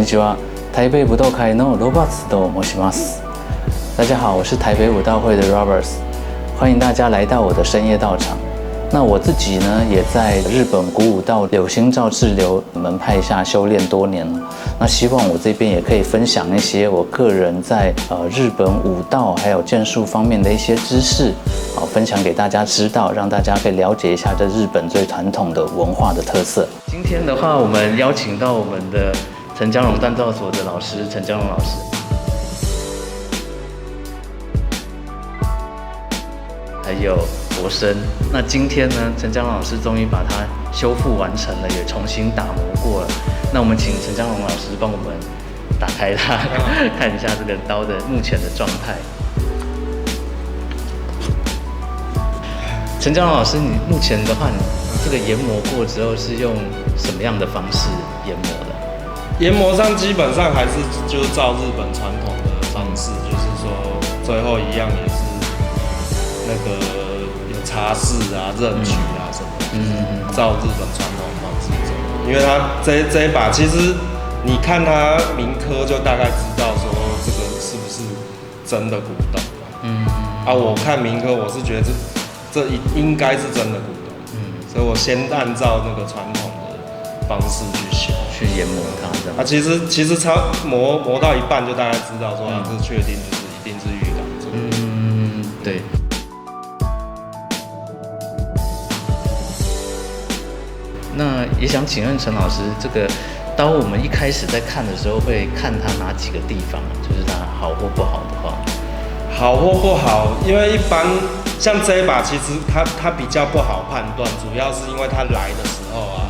にちは。台北武道会のロバーツと申します。大家好，我是台北武道会的 Roberts， 欢迎大家来到我的深夜道场。那我自己呢，也在日本古武道柳星照治流门派下修炼多年了。那希望我这边也可以分享一些我个人在日本武道还有剑术方面的一些知识，分享给大家知道，让大家可以了解一下这日本最传统的文化的特色。今天的话，我们邀请到我们的陈江荣锻造所的老师陈江荣老师，还有博生。那今天呢，陈江荣老师终于把它修复完成了，也重新打磨过了。那我们请陈江荣老师帮我们打开它，看一下这个刀的目前的状态。陈江荣老师，你目前的话，你这个研磨过之后是用什么样的方式研磨的？研磨上基本上还是就是照日本传统的方式，就是说最后一样也是那个有茶室啊、刃取啊什么的，照日本传统的方式走。因为它这一把其实你看它铭刻就大概知道说这个是不是真的古董。我看铭刻我是觉得这应该是真的古董，所以我先按照那个传统的方式去修。去研磨它这样。其实磨到一半就大概知道说这确定就是一定是玉钢做的。对。那也想请问陈老师，这个刀我们一开始在看的时候会看它哪几个地方？就是它好或不好的话。好或不好，因为一般像这一把其实它比较不好判断，主要是因为它来的时候啊。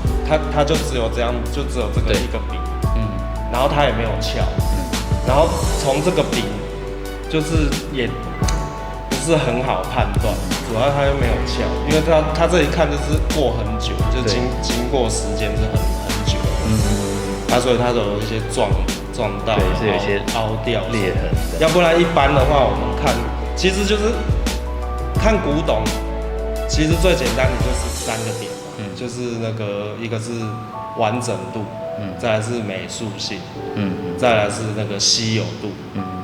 它就只有这样，就只有这个一个柄，然后它也没有翘，然后从这个柄就是也不是很好判断，主要它又没有翘，因为它这一看就是过很久，就经过时间是很久，所以它有一些撞到，对，是有一些凹掉裂痕，要不然一般的话我们看其实就是看古董，其实最简单的就是3个点。就是那个一个是完整度，再来是美术性，再来是那个稀有度，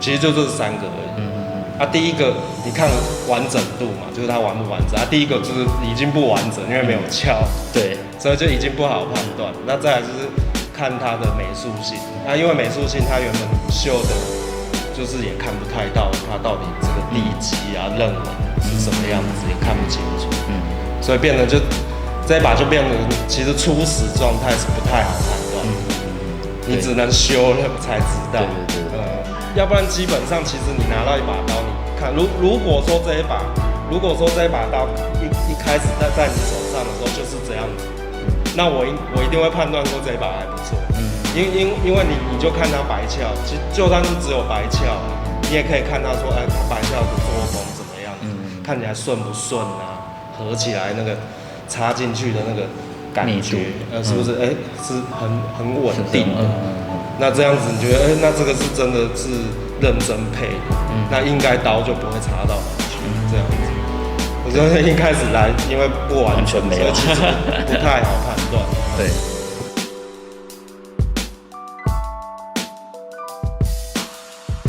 其实就这3个而已。第一个你看完整度嘛，就是它完不完整。第一个就是已经不完整，因为没有翘，对，所以就已经不好判断。那再来就是看它的美术性，因为美术性它原本绣的，就是也看不太到它到底这个地基啊、刃纹是什么样子，也看不清楚。所以变得就。这一把就变得，其实初始状态是不太好判断，你只能修了才知道。对。要不然基本上，其实你拿到一把刀，你看，如果说这一把刀一开始在你手上的时候就是这样子，那我一定会判断说这一把还不错。因为你就看它白鞘，其实就算是只有白鞘，你也可以看它说，它白鞘的作风怎么样，看起来顺不顺啊，合起来那个。插进去的那个感觉，是不是？是很稳定的。那这样子，你觉得，那这个是真的是认真配的，那应该刀就不会插到哪去。这样子，我觉得一开始来，因为不完全没有，其实不太好判断。对。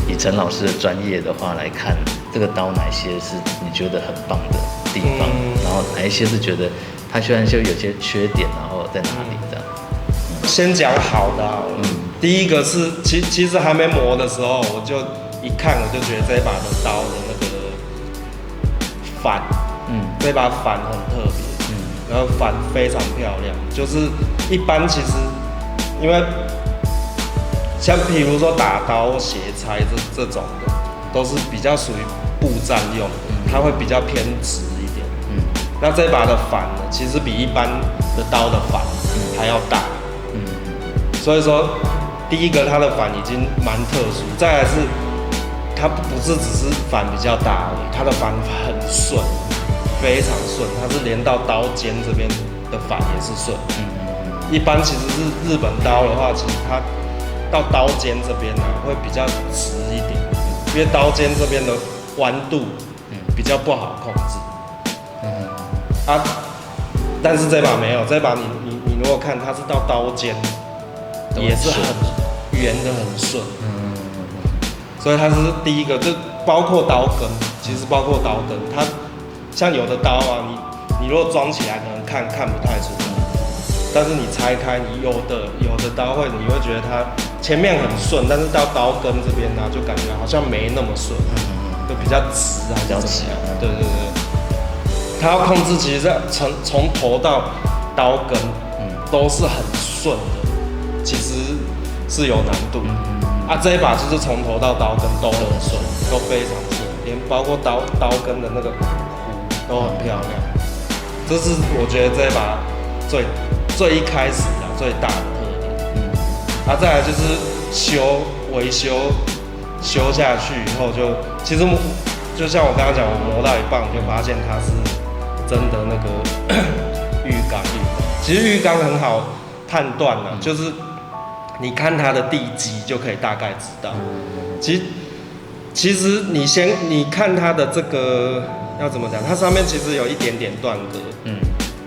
以陈老师的专业的话来看，这个刀哪些是你觉得很棒的地方？然后哪一些是觉得它虽然就有些缺点，然后在哪里这样？先讲好的好了。第一个是其实还没磨的时候，我就一看我就觉得这一把的刀的那个反，这把反很特别，然后反非常漂亮。就是一般其实因为像比如说打刀、斜裁这种的，都是比较属于步战用的，它会比较偏直一点。那这把的反呢，其实比一般的刀的反还要大。所以说，第一个它的反已经蛮特殊，再来是它不是只是反比较大而已，它的反很顺，非常顺，它是连到刀尖这边的反也是顺。一般其实是日本刀的话，其实它到刀尖这边呢会比较直一点，因为刀尖这边的弯度比较不好控制。但是这把没有，这把你如果看它是到刀尖，也是很圆的很顺，所以它是第一个，就包括刀根，其实包括刀根，它像有的刀啊，你如果装起来可能看不太出来，但是你拆开，你有的刀会，你会觉得它前面很顺，但是到刀根这边呢，就感觉好像没那么顺，就比较直啊，比较直啊，对，它要控制，其实从头到刀根，都是很顺的，其实是有难度。这一把就是从头到刀根都很顺，都非常顺，连包括刀根的那个弧都很漂亮。这是我觉得这一把最一开始最大的特点。再来就是维修下去以后其实就像我刚刚讲，我磨到一半就发现它是真的那个浴缸。其实浴缸很好判断啦，就是你看它的地基就可以大概知道。其实你看它的这个要怎么讲，它上面其实有一点点断割。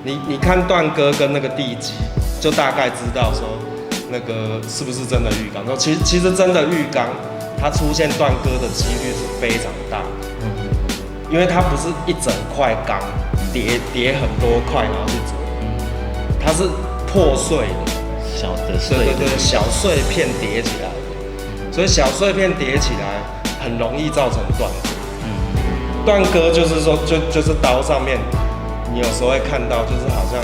你看断割跟那个地基，就大概知道说那个是不是真的浴缸。其实真的浴缸，它出现断割的几率是非常大的。因为它不是一整块钢叠很多块然后去折，它是破碎的。小的碎的，对，小碎片叠起来的，所以小碎片叠起来很容易造成断割。断割就是说，就是刀上面，你有时候会看到，就是好像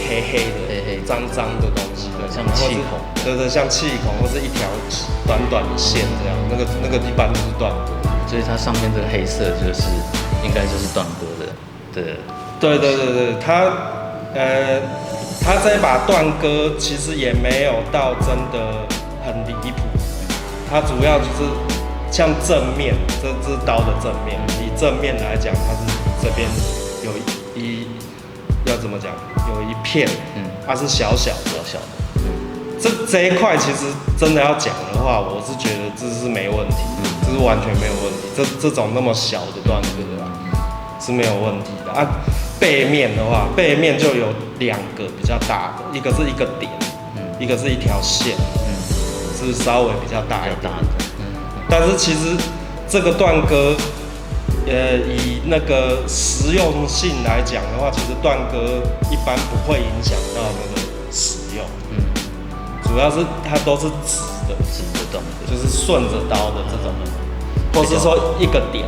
黑的、脏的东西，像气孔，对，像气孔或是一条短的线这样，那个一般就是断割。所以它上面这个黑色应该就是断割的。对，它这把断割其实也没有到真的很离谱，它主要就是像正面，这是刀的正面，以正面来讲，它是这边有要怎么讲，有一片，它是小的，这一块其实真的要讲的话，我是觉得这是没问题，这是完全没有问题，这种那么小的断割是没有问题的。背面的话，背面就有2个比较大的，一个是一个点，一个是一条线，是稍微比较大一点的。但是其实这个断割，以那个实用性来讲的话，其实断割一般不会影响到那个使用。主要是它都是直的断割，就是顺着刀的这种，或是说一个点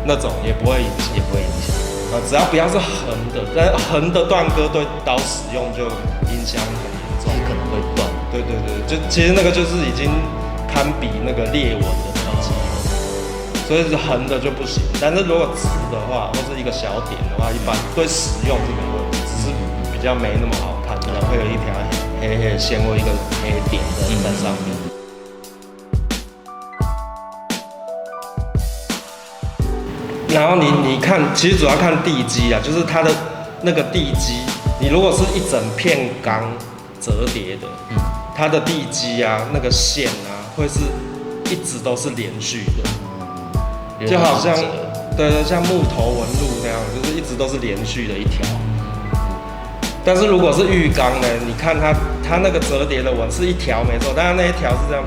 那种也不会影响。只要不要是横的，但横的断割对刀使用就影响很严重，可能会断。对，就其实那个就是已经堪比那个裂纹的等级，所以是横的就不行。但是如果直的话，或是一个小点的话，一般对使用是没问题，只是比较没那么好看，可能会有一条黑的线或一个黑点在上面。然后你看，其实主要看地基啊，就是它的那个地基。你如果是一整片钢折叠的，它的地基啊，那个线啊，会是一直都是连续的，就好像对，像木头纹路那样，就是一直都是连续的一条。但是如果是浴缸呢，你看它那个折叠的纹是一条没错，但是那一条是这样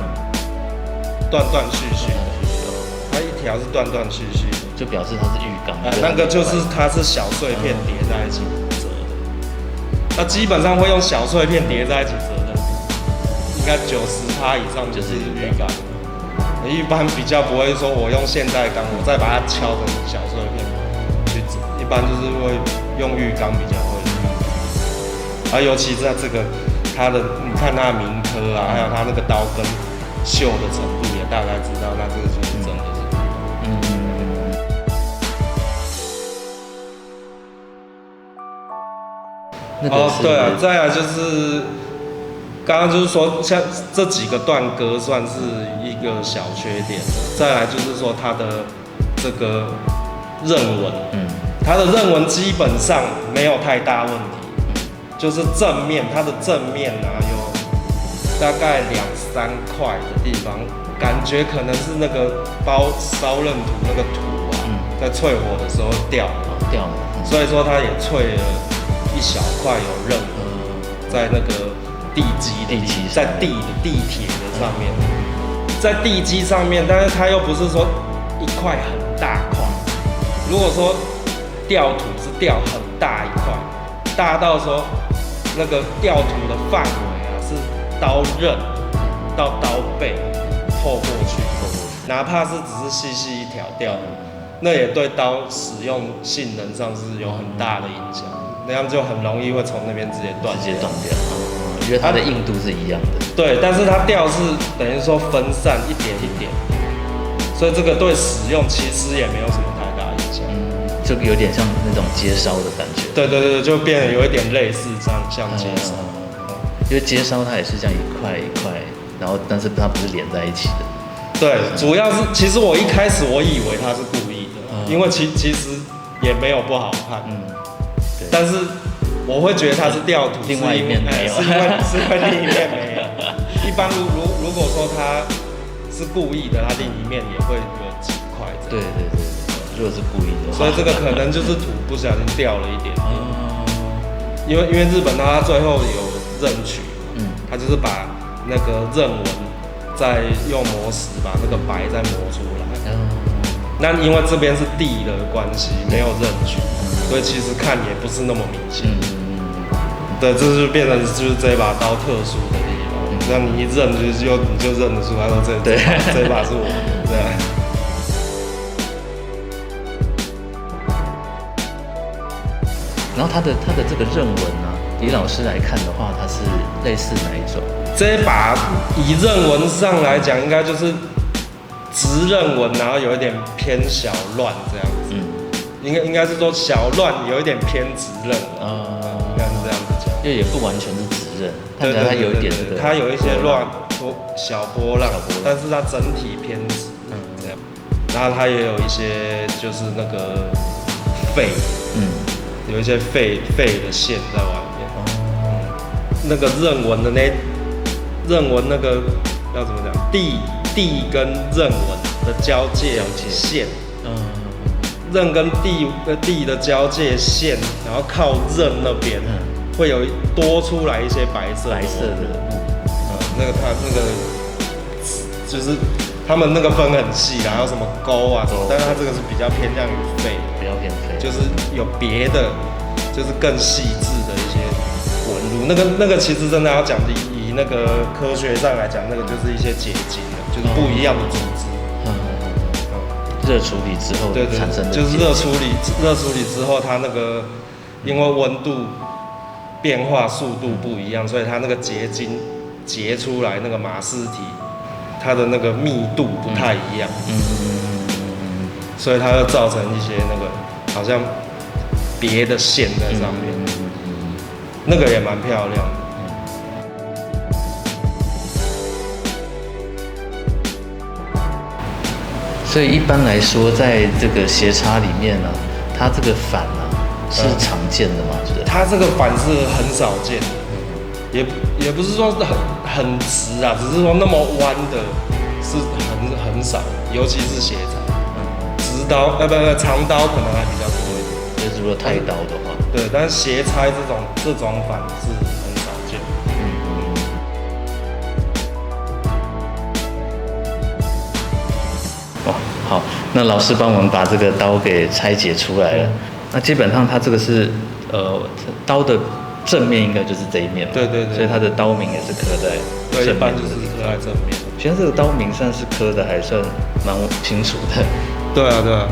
断续的，它一条是断续的。就表示它是浴缸，那个就是它是小碎片叠在一起折的。那基本上会用小碎片叠在一起折的，应该90%以上就是浴缸。一般比较不会说我用现代钢，我再把它敲成小碎片去折。一般就是会用浴缸比较会。尤其在这个它的，你看它的铭刻啊，还有它那个刀根锈的程度，也大概知道，那这个就是真的是。对啊，再来就是刚刚就是说，像这几个断割算是一个小缺点，再来就是说它的这个刃纹，它的刃纹基本上没有太大问题，就是正面它的正面啊有大概2-3块的地方，感觉可能是那个包烧刃土那个土啊，在淬火的时候掉了，所以说它也淬了一小块有刃在那个地基的在地铁的上面，在地基上面，但是它又不是说一块很大块。如果说吊土是吊很大一块，大到说那个吊土的范围啊是刀刃到刀背透过去，哪怕是只是细细一条吊的，那也对刀使用性能上是有很大的影响。那样就很容易会从那边直接断掉，因为它的硬度是一样的。对，但是它吊是等于说分散一点一点，所以这个对使用其实也没有什么太大影响。就有点像那种接烧的感觉。对，就变得有一点类似像接烧。因为接烧它也是这样一块一块，然后但是它不是连在一起的。对，主要是其实我一开始我以为他是故意的，因为其实也没有不好看。但是我会觉得它是吊土，另外一面没有，是因为另一面没有。一般如果说它是故意的，它另一面也会有几块。对，如果是故意的话，所以这个可能就是土不小心掉了一点点。因为日本它最后有刃取，它就是把那个刃纹再用磨石把那个白再磨出来。那因为这边是地的关系，没有刃取。所以其实看也不是那么明显。对，这就变成就是这把刀特殊的地方。那你一认你就认得出来说这把是我的，对。然后它的这个刃纹啊，以老师来看的话，它是类似哪一种？这一把以刃纹上来讲，应该就是直刃纹，然后有一点偏小乱这样子。应该是说小乱有一点偏直刃应该是这样子讲，因为也不完全是直刃，看起来它有一点这个，它有一些小波浪，但是它整体偏直，这样，然后它也有一些就是那个废，有一些废的线在外面，那个刃纹的那个要怎么讲，地跟刃纹的交界线。刃跟地的交界线，然后靠刃那边会有多出来一些白色的那个它那个就是他们那个分很细啦，还有什么沟啊什么，但是它这个是比较偏向于废，比较偏废，就是有别的，就是更细致的一些纹路。那个其实真的要讲以那个科学上来讲，那个就是一些结晶的，就是不一样的组织。热处理之后产生的，就是热处理之后，它那个因为温度变化速度不一样，所以它那个结晶结出来那个马氏体，它的那个密度不太一样，所以它就造成一些那个好像别的线在上面，那个也蛮漂亮的。所以一般来说，在这个斜插里面呢，它这个反啊是常见的嘛？就是它这个反是很少见的，也不是说很直啊，只是说那么弯的是很少，尤其是斜插。直刀长刀可能还比较多一点。就是如果太刀的话，对，但是斜插这种反是很少见。好，那老师帮我们把这个刀给拆解出来了。那基本上它这个是刀的正面应该就是这一面嘛，对，所以它的刀名也是刻在正面，一般就是刻在正面。其实这个刀名算是刻的还算蛮清楚的。对啊。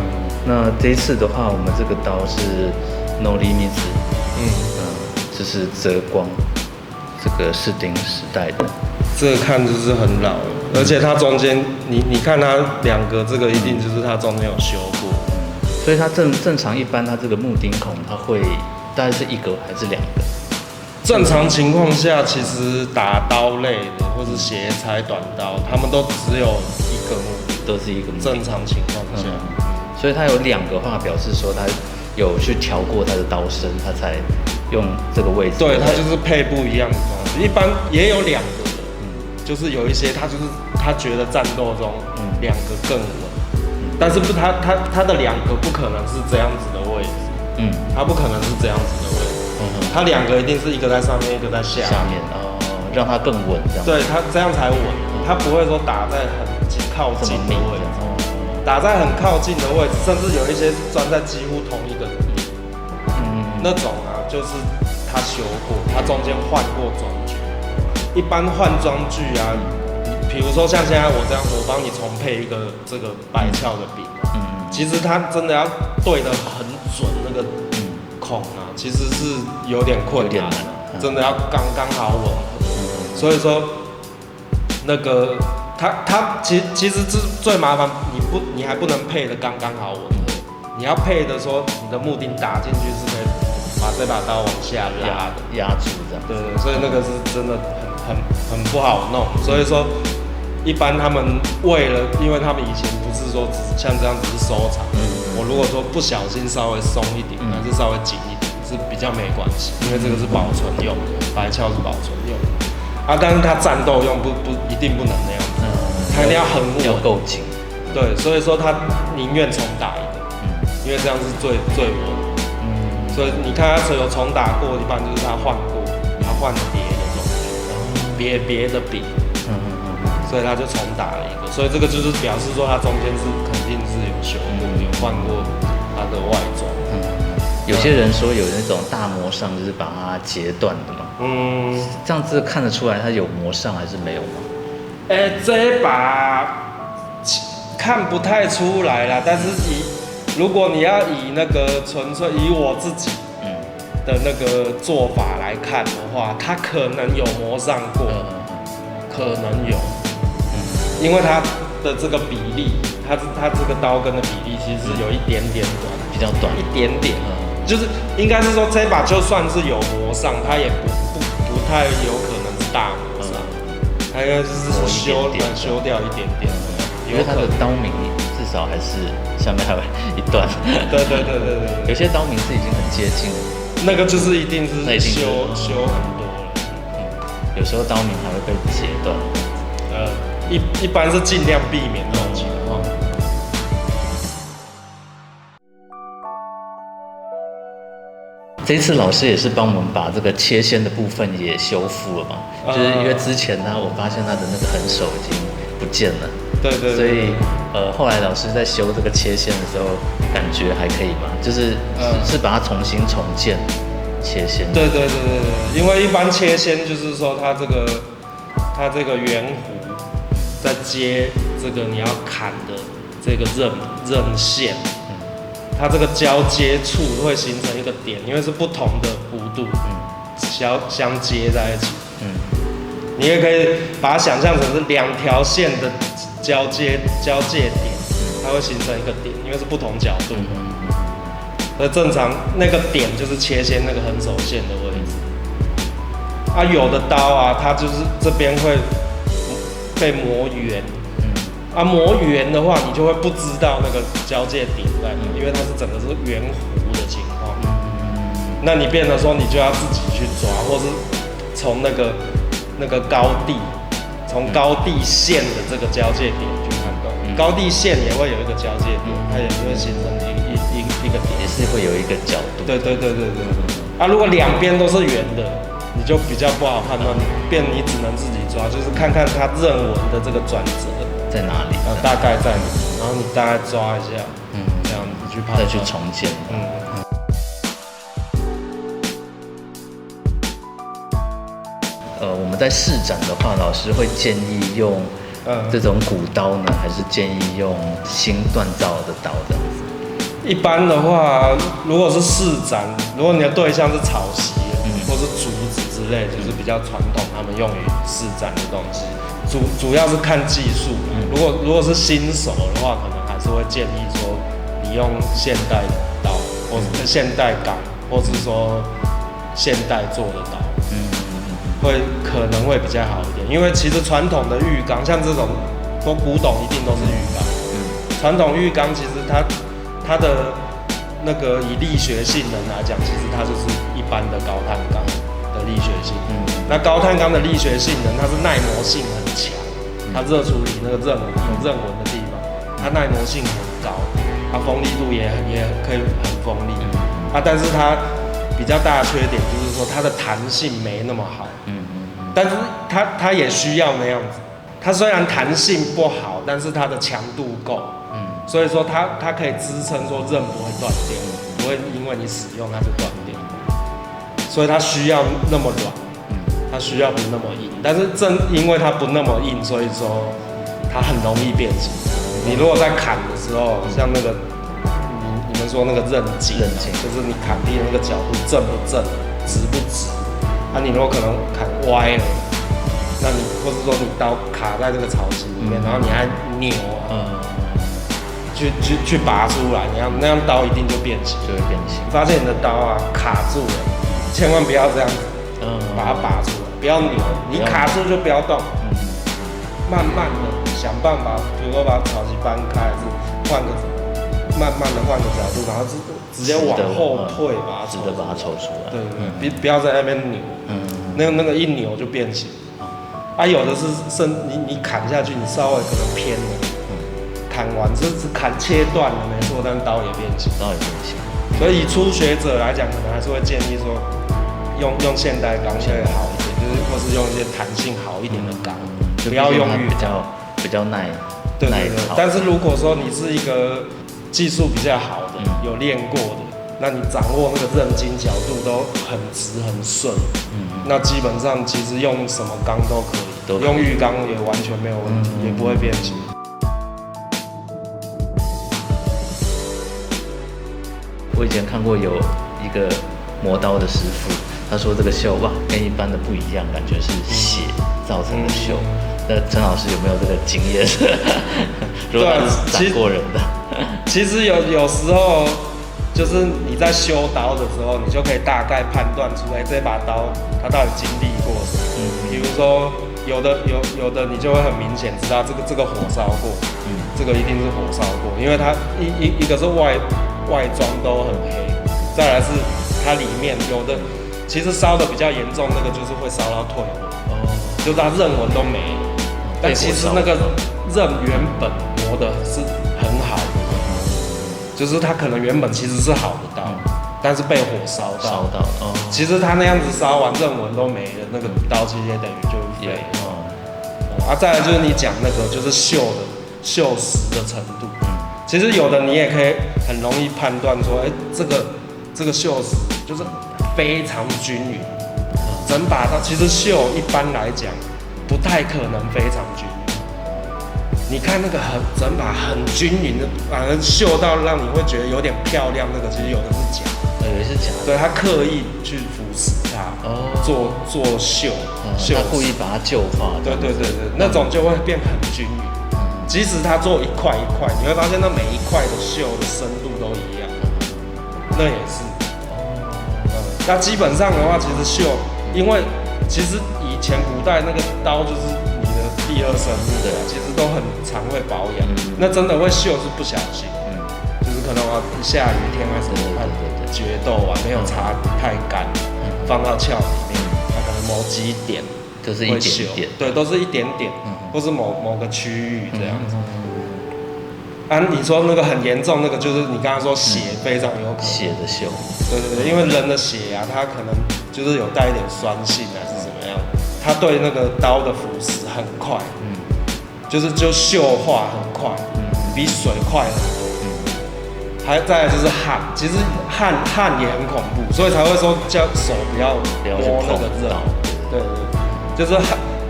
那这一次的话，我们这个刀是 No Limits， 这是泽光，这个士丁时代的。这个看就是很老了，而且它中间你看它两个，这个一定就是它中间有修过，所以它正常一般它这个木钉孔它会大概是一个还是两个？正常情况下，其实打刀类的或是斜裁短刀，他们都只有一个木，都是一个木。正常情况下，所以它有两个话，表示说它有去调过它的刀身，它才用这个位置。对，它就是配不一样的东西。一般也有两个。就是有一些他觉得战斗中两个更稳，但是他的两个不可能是这样子的位置，他不可能是这样子的位置，他两个一定是一个在上面，一个在下面。让它更稳这样。对，它这样才稳，它不会说打在很靠近的位置，打在很靠近的位置，甚至有一些是钻在几乎同一个点，那种啊，就是他修过，他中间换过装具。一般换装具啊，比如说像现在我这样，我帮你重配一个这个白鞘的柄，其实它真的要对得很准那个孔啊，其实是有点困难的，真的要刚刚好吻合。所以说那个它其实是最麻烦，你还不能配的刚刚好吻合，你要配的说你的木钉打进去是可以把这把刀往下拉的，压住这样。对，所以那个是真的很不好弄。所以说一般他们为了，因为他们以前不是说像这样只是收藏，我如果说不小心稍微松一点，还是稍微紧一点是比较没关系，因为这个是保存用的，白鞘是保存用的啊，但是它战斗用不一定不能那样子，它一定要很稳，要够紧。对，所以说他宁愿重打一个，因为这样是最稳。所以你看他有重打过，一般就是他换过，他换别的东西，别的笔，所以他就重打了一个，所以这个就是表示说他中间是肯定是有修过，有换过他的外装。有些人说有那种大磨上，就是把它截断的嘛。这样子看得出来它有磨上还是没有吗？这一把看不太出来啦，但是如果你要以那个纯粹以我自己的那个做法来看的话，它可能有磨上过，可能有，因为它的这个比例，它这个刀根的比例其实是有一点点短，比较短，一点点，就是应该是说这一把就算是有磨上，它也不太有可能是大磨上，它应该就是修掉一点点，因为它的刀柄至少还是下面还有一段。对，有些刀柄是已经很接近了，那个就是一定是修很多了。有时候刀柄还会被截断。一般是尽量避免这种情况。这一次老师也是帮我们把这个切线的部分也修复了嘛，就是因为之前呢，我发现他的那个横手已经不见了。对，所以后来老师在修这个切线的时候，感觉还可以嘛，就是是把它重新重建切线。对，因为一般切线就是说它这个圆弧在接这个你要砍的这个刃线，它这个交接处会形成一个点，因为是不同的弧度，相接在一起。你也可以把它想象成是两条线的交界点，它会形成一个点，因为是不同角度。所以正常那个点就是切线那个横手线的位置。有的刀啊，它就是这边会被磨圆。磨圆的话，你就会不知道那个交界点在哪，因为它是整个是圆弧的情况。那你变得说，你就要自己去抓，或是从那个高地，从高地线的这个交界点去判断。高地线也会有一个交界点，它也会形成一个点，也是会有一个角度。对。如果两边都是圆的，你就比较不好判断，你只能自己抓，就是看看它刃纹的这个转折在哪里，大概在哪，然后你大概抓一下，这样子去判断，再去重建。我们在试展的话，老师会建议用这种古刀呢，还是建议用新锻造的刀这样子？一般的话，如果是试展，如果你的对象是草席，或是竹子之类，就是比较传统，他们用于试展的东西，主要是看技术。如果是新手的话，可能还是会建议说，你用现代刀，或是现代钢，或是说现代做的刀。可能会比较好一点，因为其实传统的玉钢，像这种古董一定都是玉钢。传统玉钢其实它的那个以力学性能来讲，其实它就是一般的高碳钢的力学性。那高碳钢的力学性能，它是耐磨性很强，它热处理那个刃纹的地方，它耐磨性很高，它锋利度也可以很锋利。但是它比较大的缺点就是说它的弹性没那么好。但是它也需要那样子。它虽然弹性不好，但是它的强度够，所以说它可以支撑说刃不会断掉，不会因为你使用它就断掉。所以它需要那么软，它需要不那么硬。但是正因为它不那么硬，所以说它很容易变形。你如果在砍的时候，像那个你们说那个刃径，就是你砍地的那个角度正不正，直不直。那你如果可能砍歪了，那你或是说你刀卡在这个槽隙里面，然后你还扭去拔出来，那样刀一定就变形，发现你的刀啊卡住了，千万不要这样子，把它拔出来，不要扭，你卡住就不要动，慢慢的想办法，比如说把槽隙搬开，还是慢慢的换个角度，然后直接往后退，把它抽出来。对，不要在那边扭，那个一扭就变形。有的是你砍下去，你稍微可能偏了，砍完是切断了没错，但是刀也变形。所以以初学者来讲，可能还是会建议说，用现代钢会好一点，就是或是用一些弹性好一点的钢，不要用玉钢，比较耐。对。但是如果说你是一个技术比较好的，有练过的，那你掌握那个刃径角度都很直很顺，那基本上其实用什么钢都可以，用玉钢也完全没有问题，也不会变形。我以前看过有一个磨刀的师傅，他说这个锈跟一般的不一样，感觉是血造成的锈。那陈老师有没有这个经验？如果他是斩过人的，其实有时候就是你在修刀的时候，你就可以大概判断出来这把刀它到底经历过什么。比如说有的你就会很明显知道这个火烧过，这个一定是火烧过，因为它一个是外装都很黑，再来是它里面有的其实烧的比较严重，那个就是会烧到退火，就是它刃纹都没了。但其实那个刃原本磨的是很好的，就是它可能原本其实是好的刀，但是被火烧到。其实它那样子烧完刃纹都没了，那个刀其实也等于就废了。再来就是你讲那个就是锈蚀的程度，其实有的你也可以很容易判断说，这个锈蚀就是非常均匀，整把刀其实锈一般来讲不太可能非常均匀。你看那个整把很均匀的，反而锈到让你会觉得有点漂亮，那个其实有的是假的，有的是假的。对，他刻意去腐蚀它，做锈，他故意把它旧化。对，那种就会变很均匀。即使他做一块一块，你会发现那每一块的锈的深度都一样，那也是。那基本上的话，其实锈，因为其实以前古代那个刀就是你的第二生命，其实都很常会保养。那真的会锈是不小心，就是可能下雨天还是决斗没有擦太干，放到鞘里面，它可能某几点就是一点点，对，都是一点点，或是某个区域这样子。你说那个很严重，那个就是你刚刚说血非常有可能血的锈。对，因为人的血啊，它可能就是有带一点酸性还是怎么样，它对那个刀的腐蚀很快，就锈化很快，比水快很多。还再来就是汗，其实汗也很恐怖，所以才会说叫手不要摸那个刃。对，就是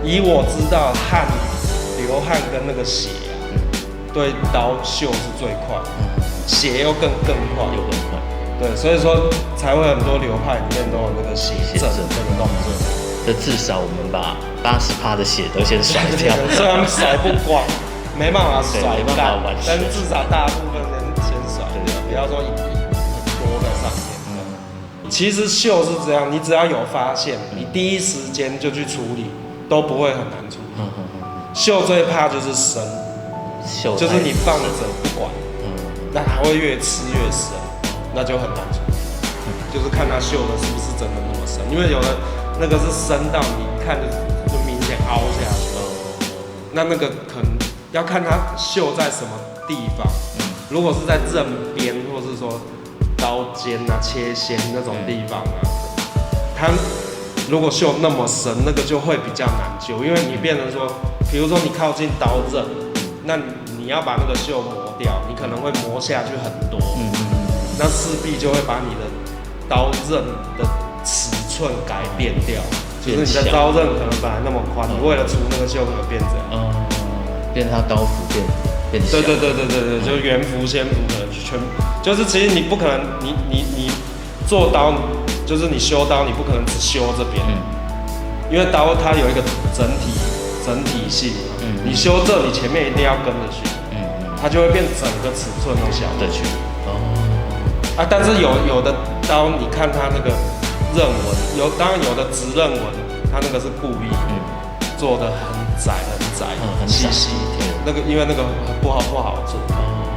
以我知道流汗跟那个血啊，对刀锈是最快，血又更快。对，所以说才会很多流派里面都有那个血震这个动作。这至少我们把80%的血都先甩掉，虽然甩不光，没办法甩干，但是至少大部分先甩掉，不要说很多在上面。其实锈是这样，你只要有发现，你第一时间就去处理，都不会很难处理。锈最怕就是生，就是你放着不管，那它会越吃越深。那就很难处理，就是看它锈的是不是真的那么深，因为有的那个是深到你看就明显凹下去，那个可能要看它锈在什么地方，如果是在刃边或是说刀尖啊、切线那种地方啊，它如果绣那么深，那个就会比较难揪，因为你变成说，比如说你靠近刀刃，那你要把那个绣磨掉，你可能会磨下去很多，那势必就会把你的刀刃的尺寸改变掉，就是你的刀刃可能本来那么宽，你为了出那个绣可能变这样，变它刀幅变小。对，就圆幅、先幅可能全，就是其实你不可能，你做刀，就是你修刀，你不可能只修这边，因为刀它有一个整体性，你修这，你前面一定要跟着去，它就会变整个尺寸都小的去。但是有的刀，你看它那个刃纹，当然有的直刃纹，它那个是故意做的很窄，很细那个因为那个不好做。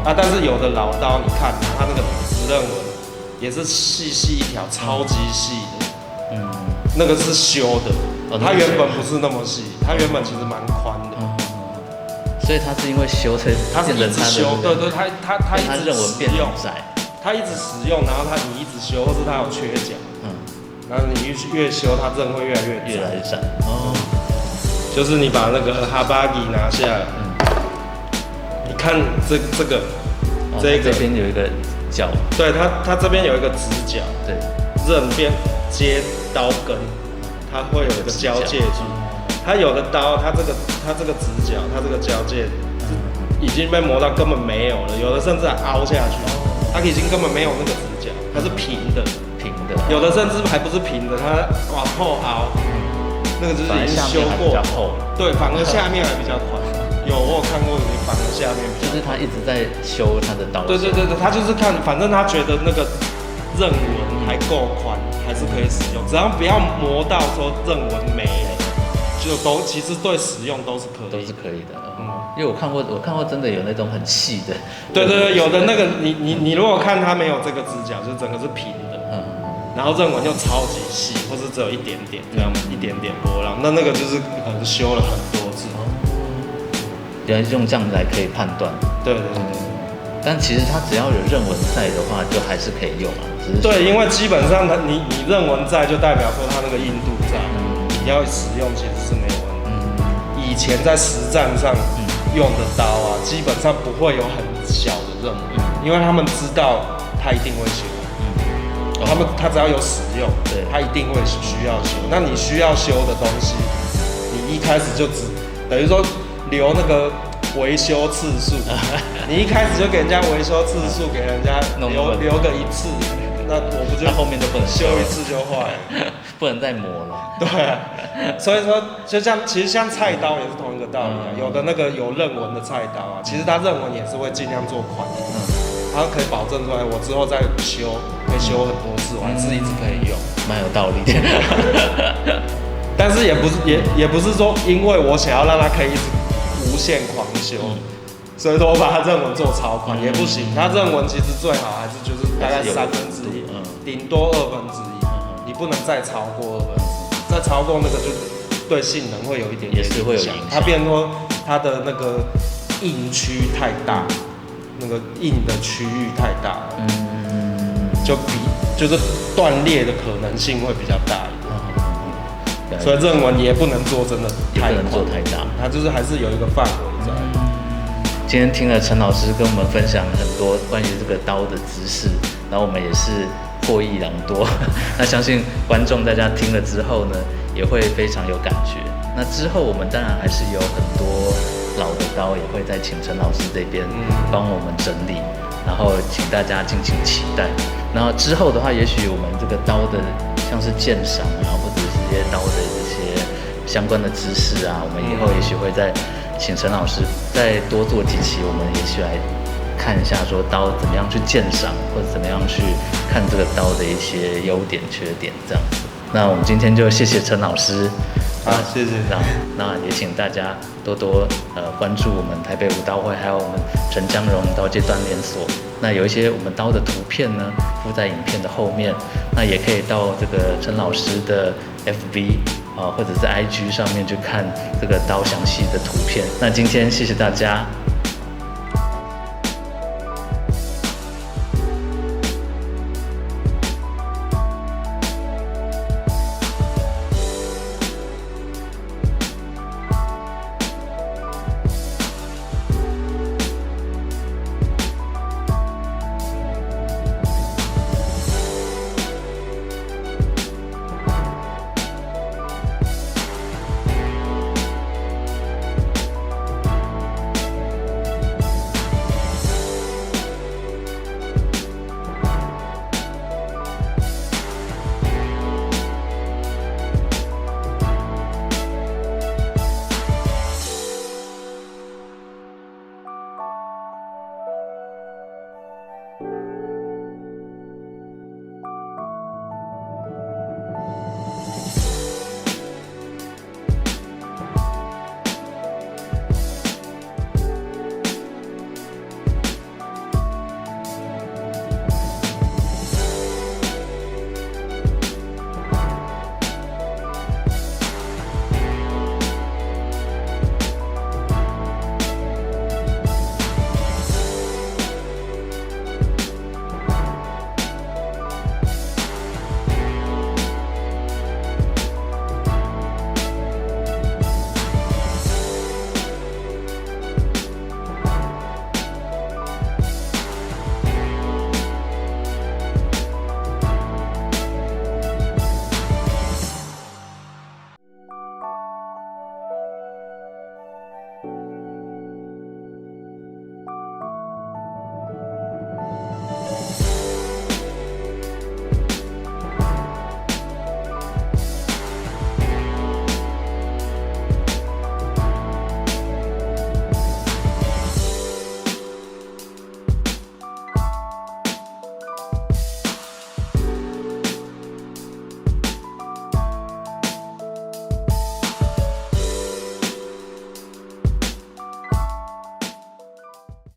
但是有的老刀，你看它那个直刃纹也是细一条，超级细的，那个是修的，它原本不是那么细，它原本其实蛮宽的。所以它是因为修才，它是一直修，对，它一直使用，它一直使用，然后你一直修，或是它有缺角，然后你越修，它刃会越来越窄。就是你把那个哈巴吉拿下来，你看这个这边有一个角，对，它这边有一个直角，对，刃边接刀根，它会有一个交界处。它有的刀，它这个直角，它这个交界已经被磨到根本没有了，有的甚至还凹下去，它已经根本没有那个直角，它是平的，有的甚至还不是平的，它往后凹，那个就是已经修过，对，反而下面还比较宽。我有看过，反而下面就是他一直在修他的刀。对，他就是看，反正他觉得那个刃纹还够宽，还是可以使用，只要不要磨到说刃纹没了。就其实对使用都是可以的，因为我看过真的有那种很细的，对，有的那个你如果看它没有这个直角，就整个是平的，然后刃纹又超级细，或是只有一点点这样一点点波浪，那个就是可能修了很多次，原来用这样来可以判断，对，但其实它只要有刃纹在的话，就还是可以用啊，对，因为基本上你刃纹在，就代表说它那个硬度在。你要使用其实是没有问题。以前在实战上用的刀啊，基本上不会有很小的刃纹，因为他们知道他一定会修。他只要有使用，他一定会需要修。那你需要修的东西，你一开始就等于说留那个维修次数，你一开始就给人家维修次数，给人家留个一次。那我不就后面就不能修一次就坏了，不能再磨了。对啊，所以说其实像菜刀也是同一个道理啊。有的那个有刃纹的菜刀啊，其实它刃纹也是会尽量做宽一点，它可以保证出来，我之后再修可以修很多次，我还是一直可以用，蛮有道理的。但是也不是说因为我想要让它可以一直无限狂修。所以说我把它刃纹做超宽也不行，它刃纹其实最好还是就是大概1/3，顶多1/2，你不能再超过1/2，再超过那个就对性能会有一点也是会有影响。它变成说它的那个硬区太大，那个硬的区域太大，就是断裂的可能性会比较大一点。所以刃纹也不能做真的太大，它就是还是有一个范围在。今天听了陈老师跟我们分享很多关于这个刀的知识，然后我们也是获益良多。那相信观众大家听了之后呢，也会非常有感觉。那之后我们当然还是有很多老的刀，也会再请陈老师这边帮我们整理，然后请大家敬请期待。然后之后的话，也许我们这个刀的像是鉴赏啊，或者是这些刀的这些相关的知识啊，我们以后也许会再请陈老师再多做几期，我们也许来看一下说刀怎么样去鉴赏，或者怎么样去看这个刀的一些优点缺点这样子。那我们今天就谢谢陈老师，谢谢。那也请大家多多关注我们台北武刀会，还有我们陈江荣刀界锻炼所。那有一些我们刀的图片呢附在影片的后面，那也可以到这个陈老师的 FB。或者是 IG 上面去看这个刀详细的图片。那今天谢谢大家。